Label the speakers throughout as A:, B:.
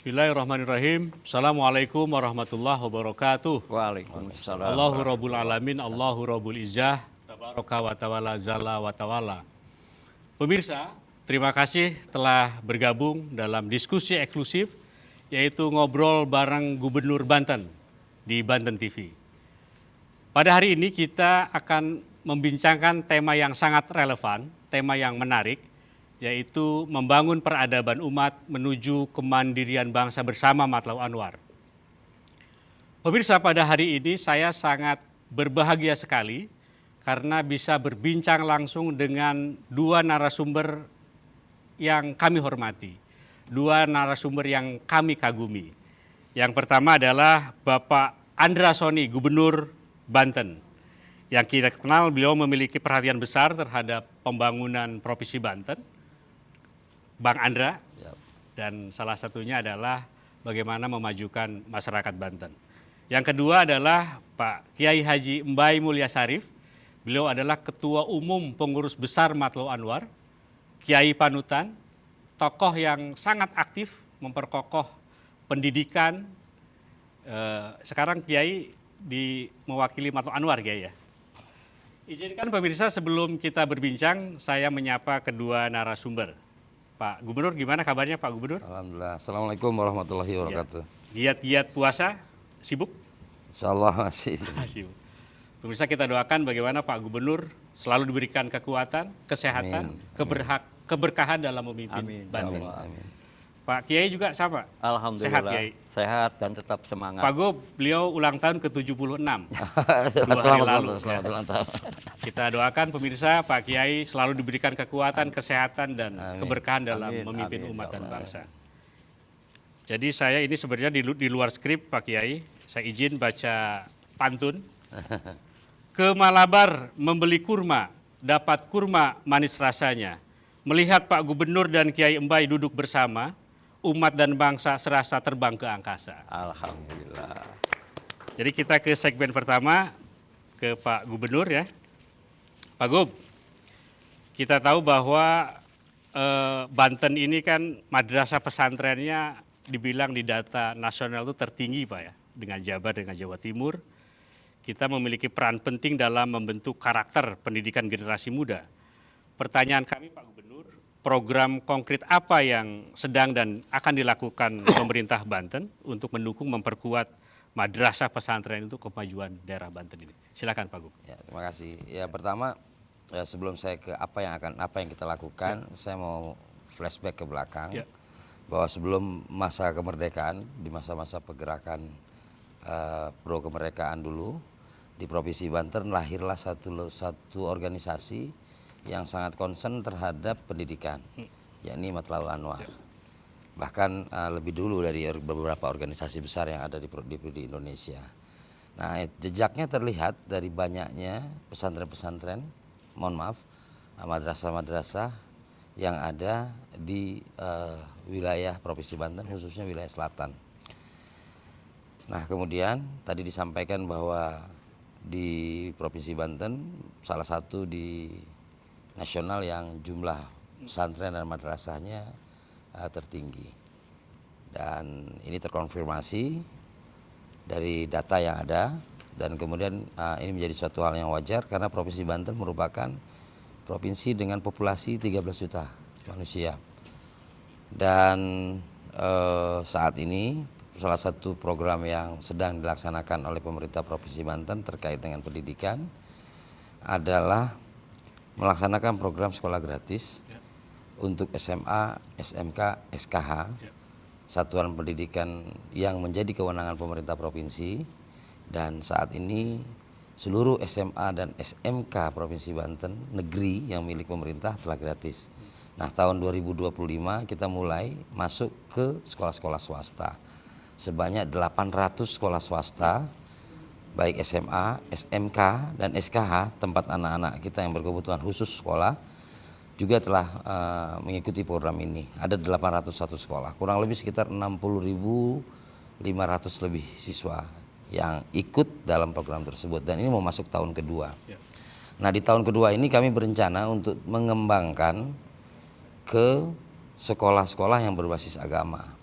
A: Bismillahirrahmanirrahim. Assalamualaikum warahmatullahi wabarakatuh.
B: Waalaikumsalam.
A: Allahu Rabbul Alamin, Allahu Rabbul Izzah, Tabaraka wa Ta'ala, Zala wa Ta'ala. Pemirsa, terima kasih telah bergabung dalam diskusi eksklusif, yaitu ngobrol bareng Gubernur Banten di Banten TV. Pada hari ini kita akan membincangkan tema yang sangat relevan, tema yang menarik, yaitu membangun peradaban umat menuju kemandirian bangsa bersama Matlaul Anwar. Pemirsa, pada hari ini saya sangat berbahagia sekali karena bisa berbincang langsung dengan dua narasumber yang kami hormati, dua narasumber yang kami kagumi. Yang pertama adalah Bapak Andra Soni, Gubernur Banten. Yang kita kenal, beliau memiliki perhatian besar terhadap pembangunan Provinsi Banten. Bang Andra, dan salah satunya adalah bagaimana memajukan masyarakat Banten. Yang kedua adalah Pak Kiai Haji Mbai Mulya Sarif. Beliau adalah Ketua Umum Pengurus Besar Matlaul Anwar, Kiai Panutan, tokoh yang sangat aktif memperkokoh pendidikan. Sekarang Kiai mewakili Matlaul Anwar, Kiai ya. Izinkan pemirsa, sebelum kita berbincang, saya menyapa kedua narasumber. Pak Gubernur, gimana kabarnya Pak Gubernur?
B: Alhamdulillah. Assalamualaikum warahmatullahi wabarakatuh.
A: Giat-giat puasa, sibuk?
B: Insyaallah masih.
A: Sibuk. Pemirsa, kita doakan bagaimana Pak Gubernur selalu diberikan kekuatan, kesehatan, keberkahan dalam memimpin Banten.
B: Amin.
A: Pak Kiai juga sama?
C: Alhamdulillah,
A: Sehat, Kiai?
C: Sehat dan tetap semangat.
A: Pak Gub, beliau ulang tahun ke-76.
B: Selamat ulang tahun.
A: Kita doakan pemirsa, Pak Kiai selalu diberikan kekuatan, kesehatan, dan keberkahan dalam memimpin umat dan bangsa. Jadi saya ini sebenarnya di luar skrip Pak Kiai, saya izin baca pantun. Ke Malabar membeli kurma, dapat kurma manis rasanya. Melihat Pak Gubernur dan Kiai Mbai duduk bersama, umat dan bangsa serasa terbang ke angkasa.
C: Alhamdulillah.
A: Jadi kita ke segmen pertama, ke Pak Gubernur ya. Pak Gub, kita tahu bahwa Banten ini kan madrasah pesantrennya dibilang di data nasional itu tertinggi Pak ya, dengan Jabar, dengan Jawa Timur. Kita memiliki peran penting dalam membentuk karakter pendidikan generasi muda. Pertanyaan kami Pak Gubernur, program konkret apa yang sedang dan akan dilakukan pemerintah Banten untuk mendukung memperkuat madrasah pesantren itu kemajuan daerah Banten ini? Silakan Pak Gub.
B: Ya, terima kasih. Ya, pertama sebelum saya ke apa yang kita lakukan, saya mau flashback ke belakang. Bahwa sebelum masa kemerdekaan, di masa-masa pergerakan pro kemerdekaan dulu di Provinsi Banten lahirlah satu organisasi yang sangat concern terhadap pendidikan, yakni Matlaul Anwar. Bahkan lebih dulu dari beberapa organisasi besar yang ada di Indonesia. Nah, jejaknya terlihat dari banyaknya pesantren-pesantren, madrasah-madrasah yang ada di wilayah Provinsi Banten, khususnya wilayah selatan. Nah, kemudian tadi disampaikan bahwa di Provinsi Banten salah satu di nasional yang jumlah pesantren dan madrasahnya tertinggi. Dan ini terkonfirmasi dari data yang ada, dan kemudian ini menjadi suatu hal yang wajar karena Provinsi Banten merupakan provinsi dengan populasi 13 juta manusia. Dan saat ini salah satu program yang sedang dilaksanakan oleh pemerintah Provinsi Banten terkait dengan pendidikan adalah melaksanakan program sekolah gratis untuk SMA, SMK, SKH, satuan pendidikan yang menjadi kewenangan pemerintah provinsi. Dan saat ini seluruh SMA dan SMK Provinsi Banten negeri yang milik pemerintah telah gratis. Nah, tahun 2025 kita mulai masuk ke sekolah-sekolah swasta. Sebanyak 800 sekolah swasta, baik SMA, SMK, dan SKH, tempat anak-anak kita yang berkebutuhan khusus sekolah, juga telah mengikuti program ini. Ada 801 sekolah, kurang lebih sekitar 60.500 lebih siswa yang ikut dalam program tersebut. Dan ini mau masuk tahun kedua. Nah, di tahun kedua ini kami berencana untuk mengembangkan ke sekolah-sekolah yang berbasis agama.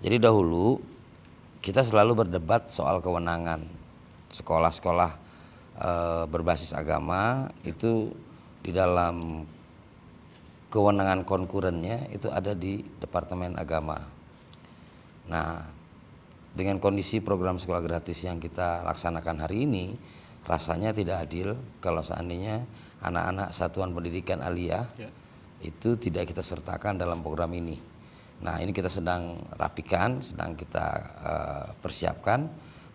B: Jadi dahulu kita selalu berdebat soal kewenangan sekolah-sekolah berbasis agama itu di dalam kewenangan konkurennya itu ada di Departemen Agama. Nah, dengan kondisi program sekolah gratis yang kita laksanakan hari ini, rasanya tidak adil kalau seandainya anak-anak satuan pendidikan aliyah itu tidak kita sertakan dalam program ini. Nah, ini kita sedang rapikan, sedang kita persiapkan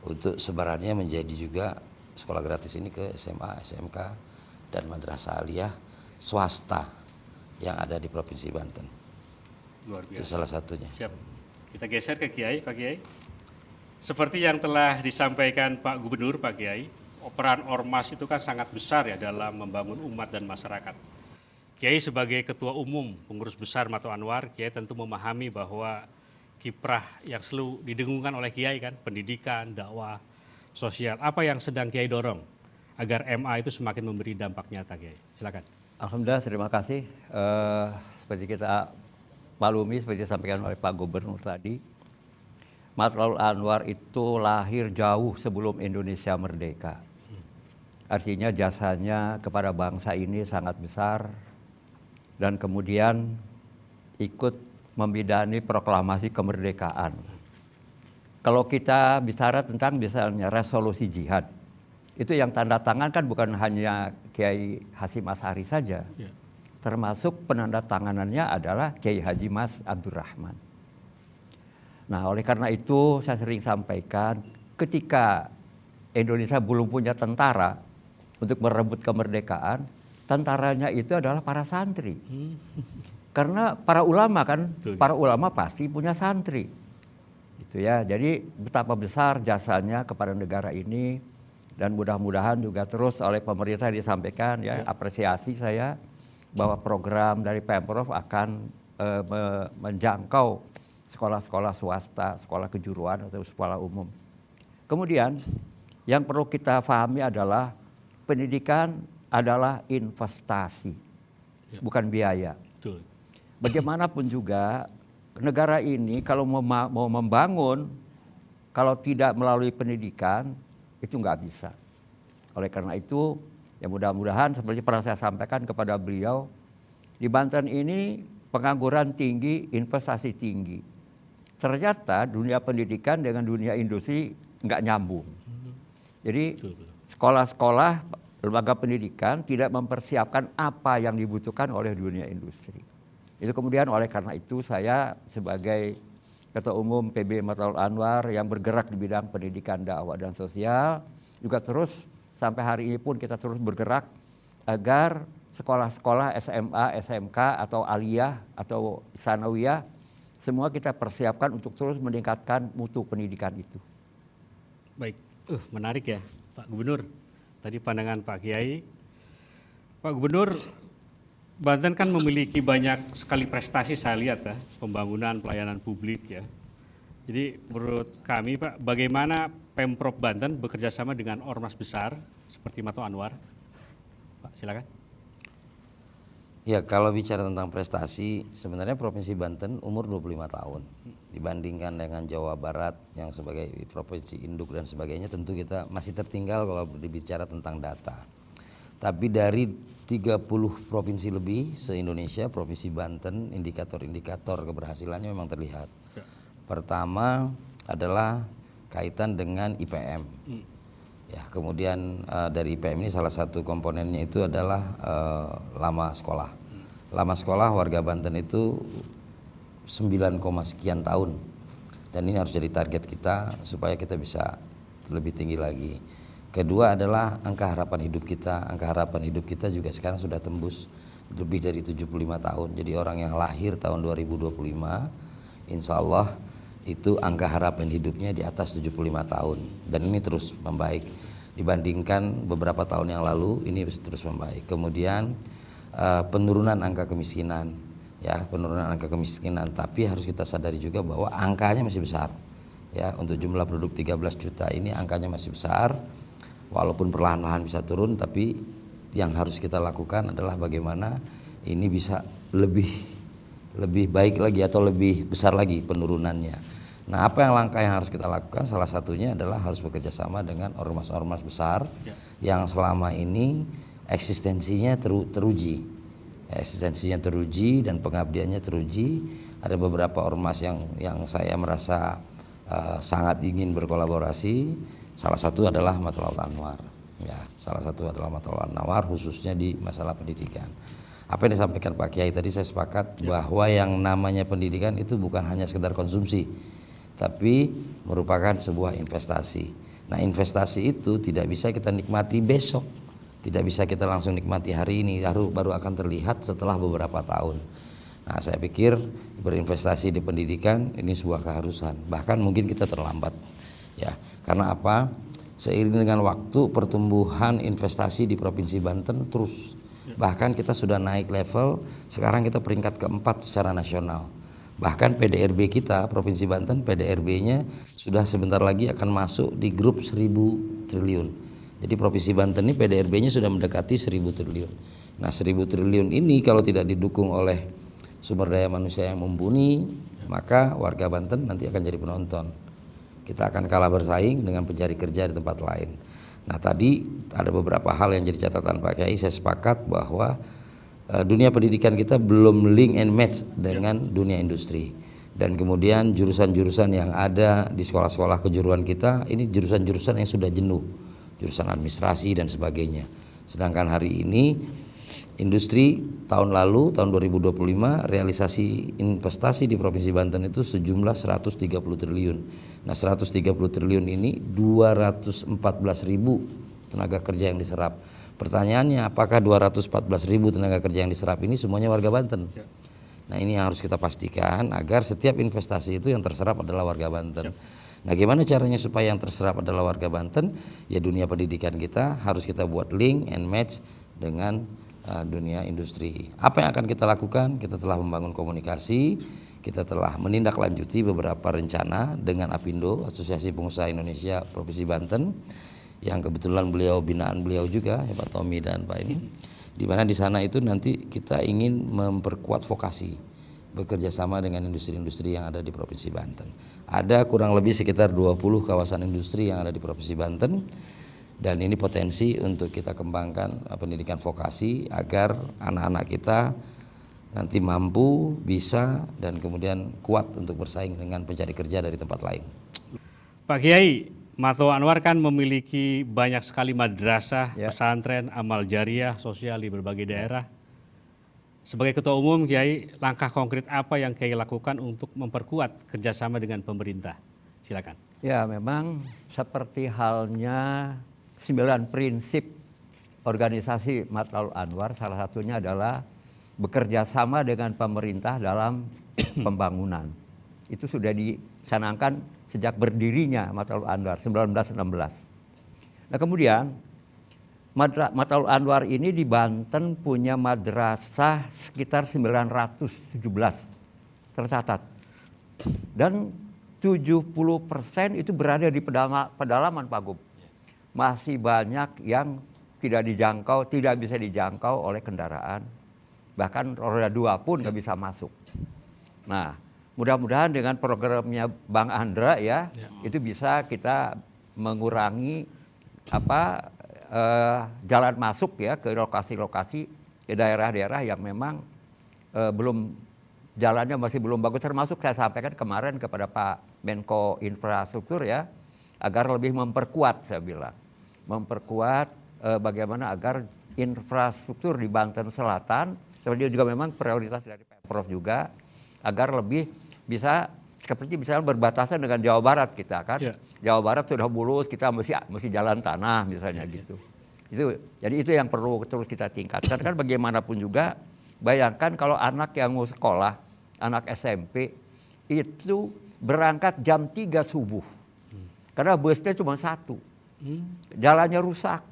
B: untuk sebarannya menjadi juga sekolah gratis ini ke SMA, SMK, dan madrasah aliyah swasta yang ada di Provinsi Banten.
A: Luar biasa.
B: Itu salah satunya.
A: Siap. Kita geser ke Kiai, Pak Kiai. Seperti yang telah disampaikan Pak Gubernur, Pak Kiai, peran ormas itu kan sangat besar ya dalam membangun umat dan masyarakat. Kiai sebagai Ketua Umum Pengurus Besar Mato Anwar, Kiai tentu memahami bahwa kiprah yang selalu didengungkan oleh Kiai kan, pendidikan, dakwah, sosial. Apa yang sedang Kiai dorong agar MA itu semakin memberi dampak nyata, Kiai? Silakan.
C: Alhamdulillah, terima kasih. Seperti kita maklumi, seperti disampaikan oleh Pak Gubernur tadi, Mato Anwar itu lahir jauh sebelum Indonesia merdeka. Artinya jasanya kepada bangsa ini sangat besar, dan kemudian ikut membidani proklamasi kemerdekaan. Kalau kita bicara tentang misalnya resolusi jihad, itu yang tanda tangan kan bukan hanya Kiai Hasyim Asy'ari saja, termasuk penandatanganannya adalah Kiai Haji Mas Abdurrahman. Nah, oleh karena itu saya sering sampaikan, ketika Indonesia belum punya tentara untuk merebut kemerdekaan, tentaranya itu adalah para santri. Karena para ulama kan, para ulama pasti punya santri. Gitu ya. Jadi betapa besar jasanya kepada negara ini, dan mudah-mudahan juga terus oleh pemerintah disampaikan ya, apresiasi saya bahwa program dari Pemprov akan menjangkau sekolah-sekolah swasta, sekolah kejuruan atau sekolah umum. Kemudian yang perlu kita pahami adalah pendidikan adalah investasi, bukan biaya.
A: Betul.
C: Bagaimanapun juga negara ini kalau mau membangun, kalau tidak melalui pendidikan itu nggak bisa. Oleh karena itu ya mudah-mudahan seperti pernah saya sampaikan kepada beliau, di Banten ini pengangguran tinggi, investasi tinggi. Ternyata dunia pendidikan dengan dunia industri nggak nyambung. Jadi sekolah-sekolah, lembaga pendidikan tidak mempersiapkan apa yang dibutuhkan oleh dunia industri. Itu kemudian oleh karena itu saya sebagai Ketua Umum PB Mato Anwar yang bergerak di bidang pendidikan, dakwah dan sosial, juga terus sampai hari ini pun kita terus bergerak agar sekolah-sekolah SMA, SMK atau aliyah atau sanawiyah semua kita persiapkan untuk terus meningkatkan mutu pendidikan itu.
A: Baik, menarik ya Pak Gubernur. Tadi pandangan Pak Kiai. Pak Gubernur, Banten kan memiliki banyak sekali prestasi saya lihat ya, pembangunan pelayanan publik ya. Jadi menurut kami Pak, bagaimana Pemprov Banten bekerja sama dengan ormas besar seperti Mato Anwar? Pak, silakan.
B: Ya, kalau bicara tentang prestasi, sebenarnya Provinsi Banten umur 25 tahun. Dibandingkan dengan Jawa Barat yang sebagai provinsi induk dan sebagainya, tentu kita masih tertinggal kalau berbicara tentang data. Tapi dari 30 provinsi lebih se-Indonesia, Provinsi Banten indikator-indikator keberhasilannya memang terlihat. Pertama adalah kaitan dengan IPM. Ya, kemudian dari IPM ini salah satu komponennya itu adalah lama sekolah. Lama sekolah warga Banten itu 9, sekian tahun. Dan ini harus jadi target kita supaya kita bisa lebih tinggi lagi. Kedua adalah angka harapan hidup kita. Angka harapan hidup kita juga sekarang sudah tembus lebih dari 75 tahun. Jadi orang yang lahir tahun 2025, insya Allah itu angka harapan hidupnya di atas 75 tahun. Dan ini terus membaik. Dibandingkan beberapa tahun yang lalu, ini terus membaik. Kemudian penurunan angka kemiskinan. Ya, penurunan angka kemiskinan. Tapi harus kita sadari juga bahwa angkanya masih besar. Ya, untuk jumlah penduduk 13 juta ini angkanya masih besar. Walaupun perlahan-lahan bisa turun, tapi yang harus kita lakukan adalah bagaimana ini bisa lebih baik lagi atau lebih besar lagi penurunannya. Nah, apa yang langkah yang harus kita lakukan? Salah satunya adalah harus bekerja sama dengan ormas-ormas besar yang selama ini eksistensinya teruji. Eksistensinya teruji dan pengabdiannya teruji. Ada beberapa ormas yang saya merasa sangat ingin berkolaborasi. Salah satu adalah Matlaul Anwar. Ya, salah satu adalah Matlaul Anwar khususnya di masalah pendidikan. Apa yang disampaikan Pak Kiai tadi saya sepakat bahwa yang namanya pendidikan itu bukan hanya sekedar konsumsi, tapi merupakan sebuah investasi. Nah, investasi itu tidak bisa kita nikmati besok, tidak bisa kita langsung nikmati hari ini, baru akan terlihat setelah beberapa tahun. Nah, saya pikir berinvestasi di pendidikan ini sebuah keharusan, bahkan mungkin kita terlambat. Ya, karena apa? Seiring dengan waktu pertumbuhan investasi di Provinsi Banten terus, bahkan kita sudah naik level, sekarang kita peringkat keempat secara nasional. Bahkan PDRB kita, Provinsi Banten, PDRB-nya sudah sebentar lagi akan masuk di grup 1.000 triliun. Jadi Provinsi Banten ini PDRB-nya sudah mendekati 1.000 triliun. Nah, 1.000 triliun ini kalau tidak didukung oleh sumber daya manusia yang mumpuni, maka warga Banten nanti akan jadi penonton. Kita akan kalah bersaing dengan pencari kerja di tempat lain. Nah, tadi ada beberapa hal yang jadi catatan Pak Kiai. Saya sepakat bahwa dunia pendidikan kita belum link and match dengan dunia industri, dan kemudian jurusan-jurusan yang ada di sekolah-sekolah kejuruan kita ini jurusan-jurusan yang sudah jenuh, jurusan administrasi dan sebagainya. Sedangkan hari ini industri tahun lalu, tahun 2025, realisasi investasi di Provinsi Banten itu sejumlah 130 triliun. Nah, 130 triliun ini 214.000 tenaga kerja yang diserap. Pertanyaannya, apakah 214.000 tenaga kerja yang diserap ini semuanya warga Banten? Nah, ini yang harus kita pastikan agar setiap investasi itu yang terserap adalah warga Banten. Nah, gimana caranya supaya yang terserap adalah warga Banten? Ya, dunia pendidikan kita harus kita buat link and match dengan dunia industri. Apa yang akan kita lakukan? Kita telah membangun komunikasi, kita telah menindaklanjuti beberapa rencana dengan APindo, Asosiasi Pengusaha Indonesia Provinsi Banten, yang kebetulan binaan beliau juga, ya Pak Tommy dan Pak ini, di mana di sana itu nanti kita ingin memperkuat vokasi, bekerja sama dengan industri-industri yang ada di Provinsi Banten. Ada kurang lebih sekitar 20 kawasan industri yang ada di Provinsi Banten, dan ini potensi untuk kita kembangkan pendidikan vokasi agar anak-anak kita nanti mampu, bisa, dan kemudian kuat untuk bersaing dengan pencari kerja dari tempat lain.
A: Pak Kiai, Matlaul Anwar kan memiliki banyak sekali madrasah, pesantren, amal jariah, sosial di berbagai daerah. Sebagai Ketua Umum, Kiai, langkah konkret apa yang Kiai lakukan untuk memperkuat kerjasama dengan pemerintah? Silakan.
C: Ya, memang seperti halnya 9 prinsip organisasi Matlaul Anwar, salah satunya adalah bekerja sama dengan pemerintah dalam pembangunan. Itu sudah dicanangkan sejak berdirinya Matlaul Anwar 1916. Nah, kemudian Matlaul Anwar ini di Banten punya madrasah sekitar 917 tercatat, dan 70% itu berada di pedalaman Pak Gub. Masih banyak yang tidak bisa dijangkau oleh kendaraan, bahkan roda 2 pun nggak bisa masuk. Nah, mudah-mudahan dengan programnya Bang Andra ya, itu bisa kita mengurangi jalan masuk ya ke lokasi-lokasi, ke daerah-daerah yang memang jalannya masih belum bagus. Termasuk saya sampaikan kemarin kepada Pak Menko Infrastruktur ya, agar lebih memperkuat, saya bilang memperkuat bagaimana agar infrastruktur di Banten Selatan, sebenarnya juga memang prioritas dari Pemprov juga, agar lebih bisa seperti misalnya berbatasan dengan Jawa Barat kita kan. Jawa Barat sudah mulus, kita mesti jalan tanah misalnya gitu. Jadi itu yang perlu terus kita tingkatkan. Kan bagaimanapun juga, bayangkan kalau anak yang mau sekolah, anak SMP itu berangkat jam 3 subuh. Karena busnya cuma 1. Jalannya rusak.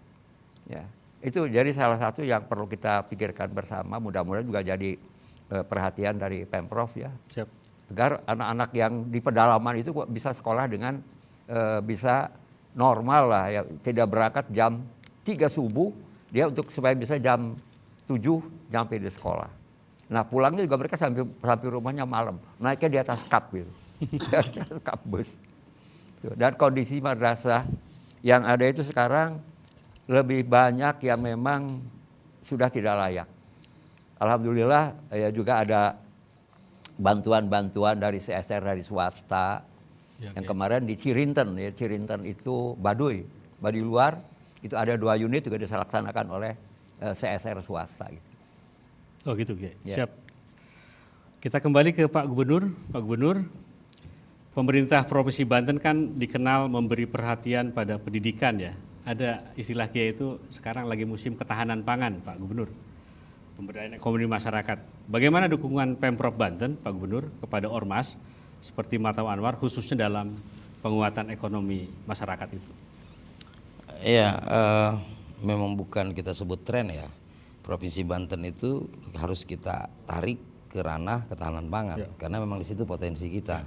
C: Ya, itu jadi salah satu yang perlu kita pikirkan bersama. Mudah-mudahan juga jadi perhatian dari Pemprov ya.
A: Siap.
C: Agar anak-anak yang di pedalaman itu bisa sekolah dengan bisa normal lah ya, tidak berangkat jam 3 subuh, dia supaya bisa jam 7 sampai di sekolah. Nah, pulangnya juga mereka sampai rumahnya malam, naiknya di atas kap gitu. kampus. Dan kondisi madrasah yang ada itu sekarang lebih banyak yang memang sudah tidak layak. Alhamdulillah ya juga ada bantuan-bantuan dari CSR dari swasta.
A: Ya,
C: Yang
A: oke.
C: kemarin di Cirinten, ya Cirinten itu Baduy luar itu ada 2 unit juga dilaksanakan oleh CSR swasta. Gitu.
A: Oh gitu, Kiai.
C: Ya.
A: Siap. Kita kembali ke Pak Gubernur. Pak Gubernur, pemerintah Provinsi Banten kan dikenal memberi perhatian pada pendidikan ya. Ada istilah Kiai itu sekarang lagi musim ketahanan pangan, Pak Gubernur. Pemberdayaan ekonomi masyarakat. Bagaimana dukungan Pemprov Banten, Pak Gubernur, kepada Ormas seperti Mataul Anwar khususnya dalam penguatan ekonomi masyarakat itu?
B: Iya, memang bukan kita sebut tren ya. Provinsi Banten itu harus kita tarik ke ranah ketahanan pangan karena memang di situ potensi kita.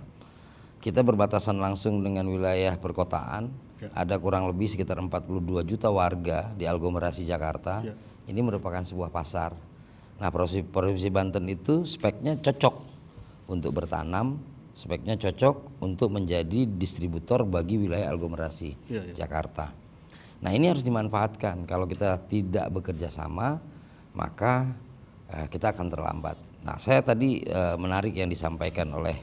B: Kita berbatasan langsung dengan wilayah perkotaan, ada kurang lebih sekitar 42 juta warga di aglomerasi Jakarta. Ini merupakan sebuah pasar. Nah, Provinsi Banten itu speknya cocok untuk bertanam, speknya cocok untuk menjadi distributor bagi wilayah aglomerasi Jakarta. Nah, ini harus dimanfaatkan. Kalau kita tidak bekerja sama, maka kita akan terlambat. Nah, saya tadi menarik yang disampaikan oleh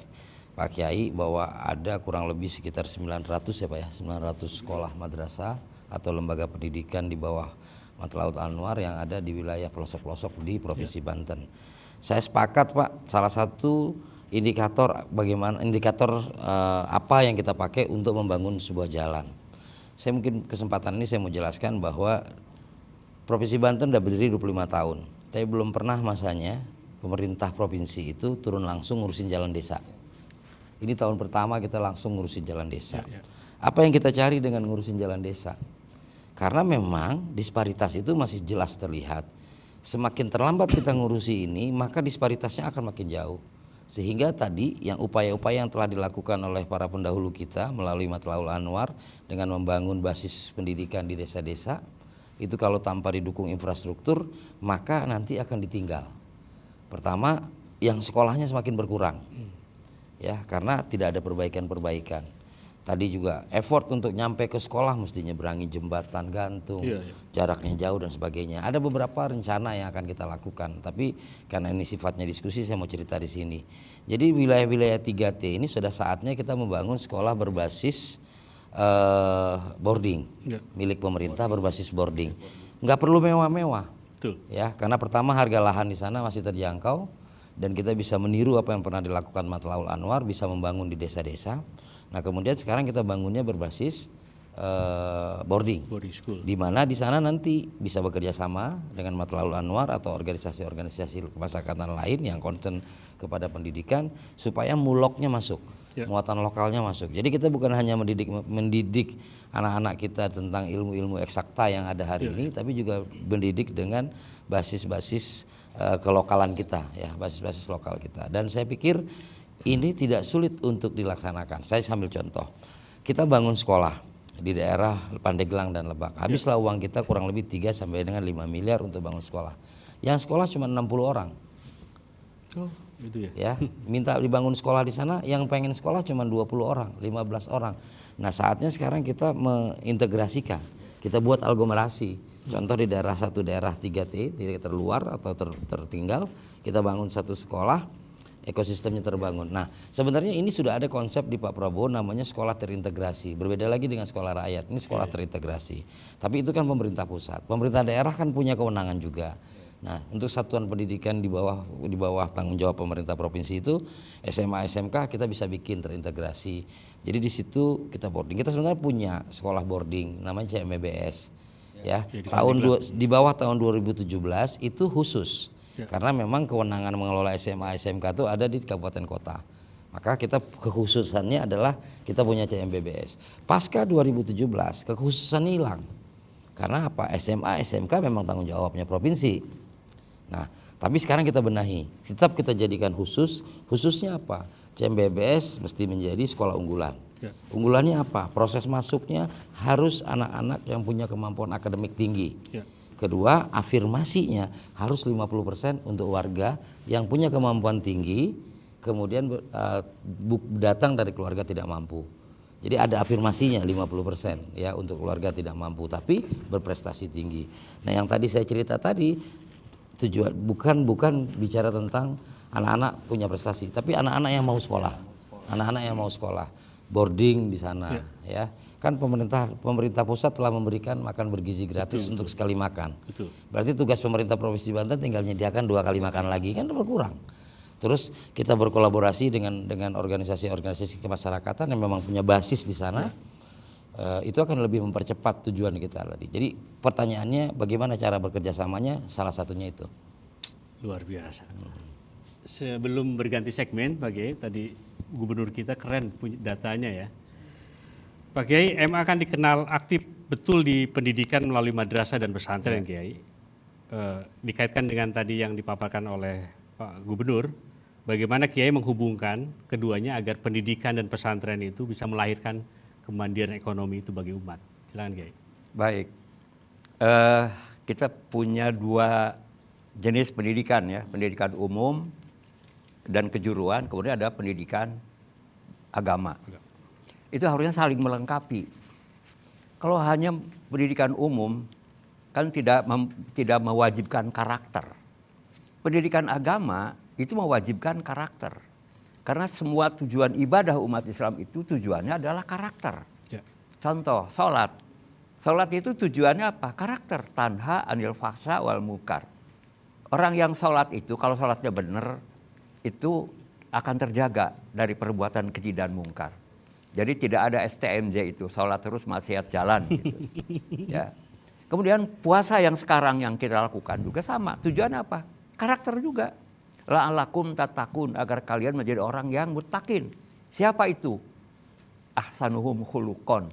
B: Pak Kiai bahwa ada kurang lebih sekitar 900 ya Pak ya, 900 sekolah madrasah atau lembaga pendidikan di bawah Mataul Anwar yang ada di wilayah pelosok-pelosok di Provinsi Banten. Saya sepakat Pak, salah satu indikator apa yang kita pakai untuk membangun sebuah jalan. Saya mungkin kesempatan ini saya mau jelaskan bahwa Provinsi Banten sudah berdiri 25 tahun, tapi belum pernah masanya pemerintah provinsi itu turun langsung ngurusin jalan desa. Ini tahun pertama kita langsung ngurusin jalan desa. Apa yang kita cari dengan ngurusin jalan desa? Karena memang disparitas itu masih jelas terlihat. Semakin terlambat kita ngurusi ini, maka disparitasnya akan makin jauh. Sehingga tadi yang upaya-upaya yang telah dilakukan oleh para pendahulu kita melalui Mataul Anwar dengan membangun basis pendidikan di desa-desa, itu kalau tanpa didukung infrastruktur, maka nanti akan ditinggal. Pertama, yang sekolahnya semakin berkurang. Ya, karena tidak ada perbaikan-perbaikan. Tadi juga effort untuk nyampe ke sekolah mesti nyeberangi jembatan gantung, jaraknya jauh dan sebagainya. Ada beberapa rencana yang akan kita lakukan, tapi karena ini sifatnya diskusi saya mau cerita di sini. Jadi wilayah-wilayah 3T ini sudah saatnya kita membangun sekolah berbasis boarding, milik pemerintah berbasis boarding. Nggak perlu mewah-mewah, ya, karena pertama harga lahan di sana masih terjangkau. Dan kita bisa meniru apa yang pernah dilakukan Mataul Anwar, bisa membangun di desa-desa. Nah, kemudian sekarang kita bangunnya berbasis boarding school, di mana di sana nanti bisa bekerja sama dengan Mataul Anwar atau organisasi-organisasi kemasyarakatan lain yang concern kepada pendidikan supaya muloknya masuk, muatan lokalnya masuk. Jadi kita bukan hanya mendidik anak-anak kita tentang ilmu-ilmu eksakta yang ada hari ini, tapi juga mendidik dengan basis-basis kelokalan kita, ya, basis-basis lokal kita. Dan saya pikir ini tidak sulit untuk dilaksanakan. Saya ambil contoh, kita bangun sekolah di daerah Pandeglang dan Lebak. Habislah uang kita kurang lebih 3 sampai dengan 5 miliar untuk bangun sekolah. Yang sekolah cuma 60 orang.
A: Oh, gitu ya.
B: Ya, minta dibangun sekolah di sana, yang pengen sekolah cuma 20 orang, 15 orang. Nah, saatnya sekarang kita mengintegrasikan. Kita buat aglomerasi. Contoh di daerah 3T, tidak terluar atau tertinggal, kita bangun satu sekolah, ekosistemnya terbangun. Nah, sebenarnya ini sudah ada konsep di Pak Prabowo namanya sekolah terintegrasi. Berbeda lagi dengan sekolah rakyat, ini sekolah terintegrasi. Tapi itu kan pemerintah pusat. Pemerintah daerah kan punya kewenangan juga. Nah, untuk satuan pendidikan di bawah tanggung jawab pemerintah provinsi itu SMA SMK kita bisa bikin terintegrasi. Jadi di situ kita boarding. Kita sebenarnya punya sekolah boarding namanya CMBS. Ya, di bawah tahun 2017 itu khusus. Karena memang kewenangan mengelola SMA SMK itu ada di kabupaten kota. Maka kita kekhususannya adalah kita punya CMBBS. Pasca 2017 kekhususannya hilang. Karena apa? SMA SMK memang tanggung jawabnya provinsi. Nah, tapi sekarang kita benahi. Tetap kita jadikan khususnya apa? CMBBS mesti menjadi sekolah unggulan. Unggulannya apa? Proses masuknya harus anak-anak yang punya kemampuan akademik tinggi. Kedua, afirmasinya harus 50% untuk warga yang punya kemampuan tinggi, kemudian datang dari keluarga tidak mampu. Jadi ada afirmasinya 50% ya untuk keluarga tidak mampu tapi berprestasi tinggi. Nah, yang tadi saya cerita tadi tujuan bukan bicara tentang anak-anak punya prestasi, tapi anak-anak yang mau sekolah. Anak-anak yang mau sekolah, boarding di sana ya. Kan pemerintah pusat telah memberikan makan bergizi gratis untuk sekali makan. Berarti tugas pemerintah Provinsi Banten tinggal menyediakan 2 kali makan lagi, kan berkurang. Terus kita berkolaborasi dengan organisasi-organisasi kemasyarakatan yang memang punya basis di sana. Itu akan lebih mempercepat tujuan kita tadi. Jadi pertanyaannya bagaimana cara bekerja samanya, salah satunya itu.
A: Luar biasa. Sebelum berganti segmen Pak Kiai, tadi gubernur kita keren punya datanya ya. Pak Kiai, MA kan dikenal aktif betul di pendidikan melalui madrasah dan pesantren Kiai. Dikaitkan dengan tadi yang dipaparkan oleh Pak Gubernur, bagaimana Kiai menghubungkan keduanya agar pendidikan dan pesantren itu bisa melahirkan kemandirian ekonomi itu bagi umat. Silakan Kiai.
C: Baik, kita punya 2 jenis pendidikan ya, pendidikan umum dan kejuruan, kemudian ada pendidikan agama. Itu harusnya saling melengkapi. Kalau hanya pendidikan umum kan tidak mewajibkan karakter. Pendidikan agama itu mewajibkan karakter. Karena semua tujuan ibadah umat Islam itu tujuannya adalah karakter.
A: Ya.
C: Contoh, sholat. Sholat itu tujuannya apa? Karakter. Tanha anil fahsya wal munkar. Orang yang sholat itu kalau sholatnya benar itu akan terjaga dari perbuatan keji dan mungkar. Jadi tidak ada STMJ itu, sholat terus maksiat jalan gitu. Ya. Kemudian puasa yang sekarang yang kita lakukan juga sama. Tujuannya apa? Karakter juga. La'alakum tatakun, agar kalian menjadi orang yang muttaqin. Siapa itu? Ahsanuhum khuluqon,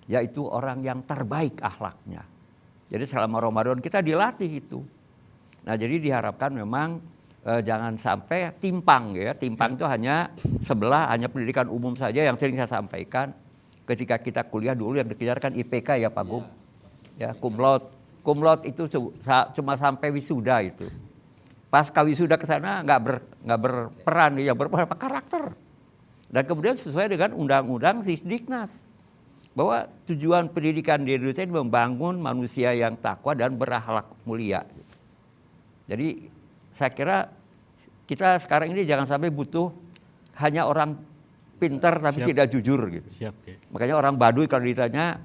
C: yaitu orang yang terbaik akhlaknya. Jadi selama Ramadan kita dilatih itu. Nah, jadi diharapkan memang jangan sampai timpang ya. Timpang itu hanya sebelah, hanya pendidikan umum saja yang sering saya sampaikan. Ketika kita kuliah dulu yang dikejar kan IPK ya Pak Gub. Ya, cum laude. Cum laude itu cuma sampai wisuda itu. Pasca wisuda ke sana nggak berperan, yang berperan apa? Karakter. Dan kemudian sesuai dengan undang-undang Sisdiknas bahwa tujuan pendidikan di Indonesia ini membangun manusia yang takwa dan berakhlak mulia. Jadi saya kira kita sekarang ini jangan sampai butuh hanya orang pintar tapi tidak jujur gitu.
A: Siap, Kiai.
C: Makanya orang Baduy kalau ditanya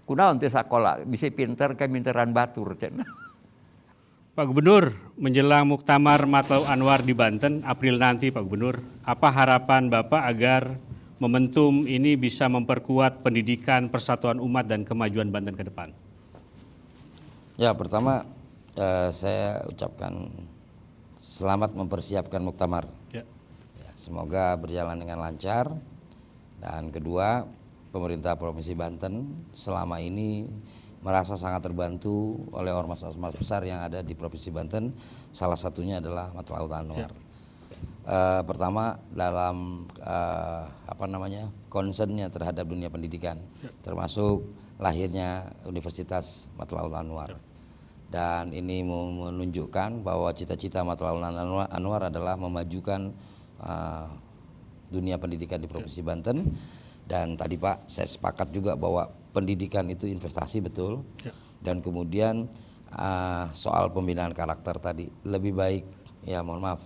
C: kunaon teh sakola bisa pinter ke minteran batur.
A: Pak Gubernur, menjelang Muktamar Matlaul Anwar di Banten April nanti Pak Gubernur, apa harapan Bapak agar momentum ini bisa memperkuat pendidikan, persatuan umat dan kemajuan Banten ke depan?
B: Ya, pertama saya ucapkan selamat mempersiapkan Muktamar.
A: Ya.
B: Ya, semoga berjalan dengan lancar. Dan kedua, pemerintah Provinsi Banten selama ini merasa sangat terbantu oleh ormas-ormas besar yang ada di Provinsi Banten. Salah satunya adalah Matlaul Anwar. Pertama dalam concernnya terhadap dunia pendidikan, termasuk lahirnya Universitas Matlaul Anwar. Dan ini menunjukkan bahwa cita-cita Matlaul Anwar adalah memajukan dunia pendidikan di Provinsi Banten. Dan tadi Pak, saya sepakat juga bahwa pendidikan itu investasi betul. Dan kemudian soal pembinaan karakter tadi lebih baik, ya mohon maaf,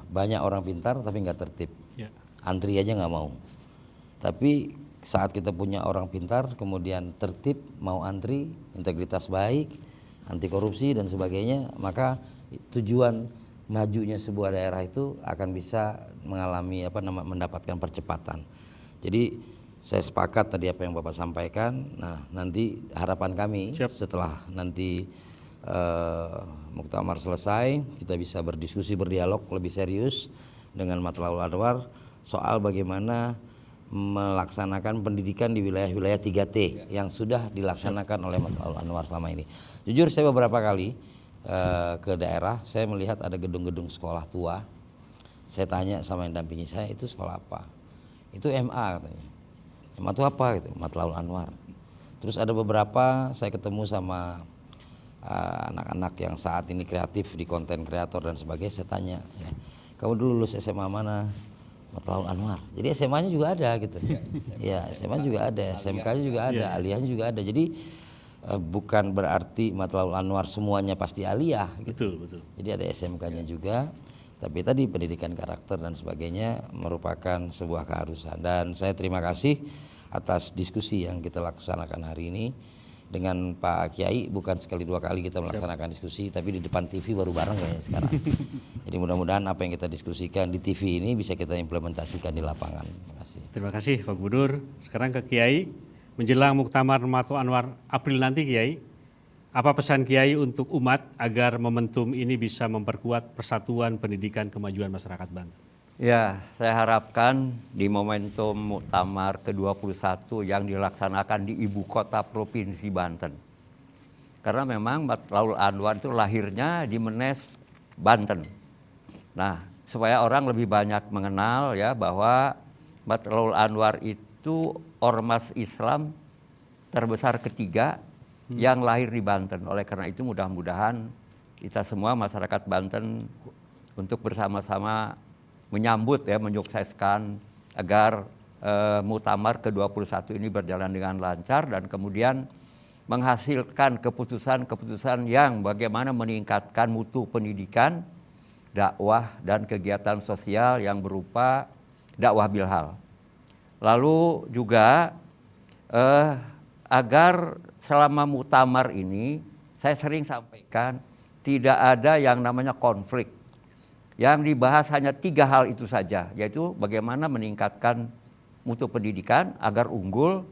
B: banyak orang pintar tapi nggak tertib, antri aja nggak mau. Tapi saat kita punya orang pintar kemudian tertib, mau antri, integritas baik, anti korupsi dan sebagainya, maka tujuan majunya sebuah daerah itu akan bisa mengalami mendapatkan percepatan. Jadi saya sepakat tadi apa yang Bapak sampaikan. Nah, nanti harapan kami setelah nanti Muktamar selesai, kita bisa berdiskusi, berdialog lebih serius dengan Matlaul Anwar soal bagaimana melaksanakan pendidikan di wilayah-wilayah 3T yang sudah dilaksanakan oleh Matlaul Anwar selama ini. Jujur saya beberapa kali ke daerah, saya melihat ada gedung-gedung sekolah tua. Saya tanya sama yang dampingi saya, itu sekolah apa? Itu MA katanya. MA itu apa gitu? Matlaul Anwar. Terus ada beberapa saya ketemu sama anak-anak yang saat ini kreatif di konten kreator dan sebagainya, saya tanya ya, kamu dulu lulus SMA mana? Matlaul Anwar. Jadi SMA-nya juga ada gitu. Ya, SMA juga ada, SMK-nya juga ada, aliyahnya juga ada. Jadi bukan berarti Matlaul Anwar semuanya pasti aliyah gitu.
A: Betul.
B: Jadi ada SMK-nya juga. Tapi tadi pendidikan karakter dan sebagainya merupakan sebuah keharusan. Dan saya terima kasih atas diskusi yang kita laksanakan hari ini dengan Pak Kiai. Bukan sekali dua kali kita melaksanakan diskusi, tapi di depan TV baru bareng kayaknya sekarang. Jadi mudah-mudahan apa yang kita diskusikan di TV ini bisa kita implementasikan di lapangan. Terima kasih.
A: Terima kasih Pak Gubernur. Sekarang ke Kiai, menjelang Muktamar Matlaul Anwar April nanti Kiai, apa pesan Kiai untuk umat agar momentum ini bisa memperkuat persatuan pendidikan kemajuan masyarakat Banten?
C: Ya, saya harapkan di momentum Muktamar ke-21 yang dilaksanakan di ibu kota Provinsi Banten. Karena memang Matlaul Anwar itu lahirnya di Menes, Banten. Nah, supaya orang lebih banyak mengenal ya bahwa Matlaul Anwar itu ormas Islam terbesar ketiga yang lahir di Banten. Oleh karena itu mudah-mudahan kita semua masyarakat Banten untuk bersama-sama menyambut ya, menyukseskan agar Muktamar ke-21 ini berjalan dengan lancar dan kemudian menghasilkan keputusan-keputusan yang bagaimana meningkatkan mutu pendidikan, dakwah dan kegiatan sosial yang berupa dakwah bilhal. Lalu juga agar selama Muktamar ini saya sering sampaikan tidak ada yang namanya konflik. Yang dibahas hanya 3 hal itu saja, yaitu bagaimana meningkatkan mutu pendidikan agar unggul,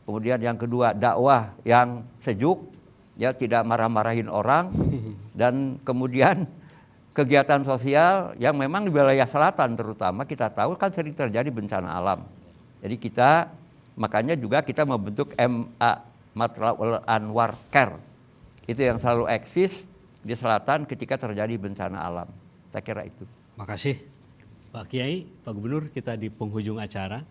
C: kemudian yang kedua dakwah yang sejuk, ya tidak marah-marahin orang, dan kemudian kegiatan sosial yang memang di wilayah selatan terutama kita tahu kan sering terjadi bencana alam. Jadi kita makanya juga kita membentuk MA Matlaul Anwar Care. Itu yang selalu eksis di selatan ketika terjadi bencana alam. Saya kira itu.
A: Makasih Pak Kiai, Pak Gubernur, kita di penghujung acara.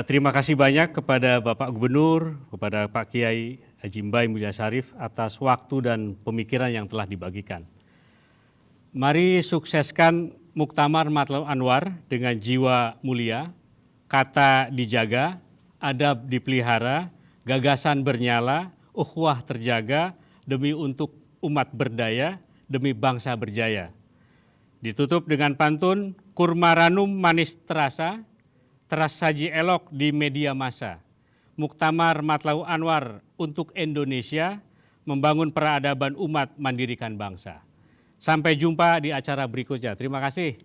A: Terima kasih banyak kepada Bapak Gubernur, kepada Pak Kiai Haji Mbai Mulya Syarif atas waktu dan pemikiran yang telah dibagikan. Mari sukseskan Muktamar Matlaul Anwar dengan jiwa mulia, kata dijaga, adab dipelihara, gagasan bernyala, ukhuwah terjaga demi untuk umat berdaya, demi bangsa berjaya. Ditutup dengan pantun, kurma ranum manis terasa, saji elok di media massa. Muktamar Matlaul Anwar untuk Indonesia, membangun peradaban umat, mandirikan bangsa. Sampai jumpa di acara berikutnya. Terima kasih.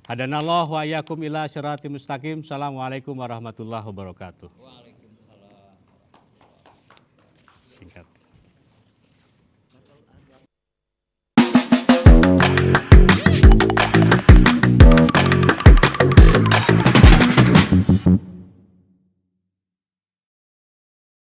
A: Hadanallah wa iyyakum ila syiratim mustaqim. Assalamualaikum warahmatullahi wabarakatuh. Waalaikumsalam. Singkat.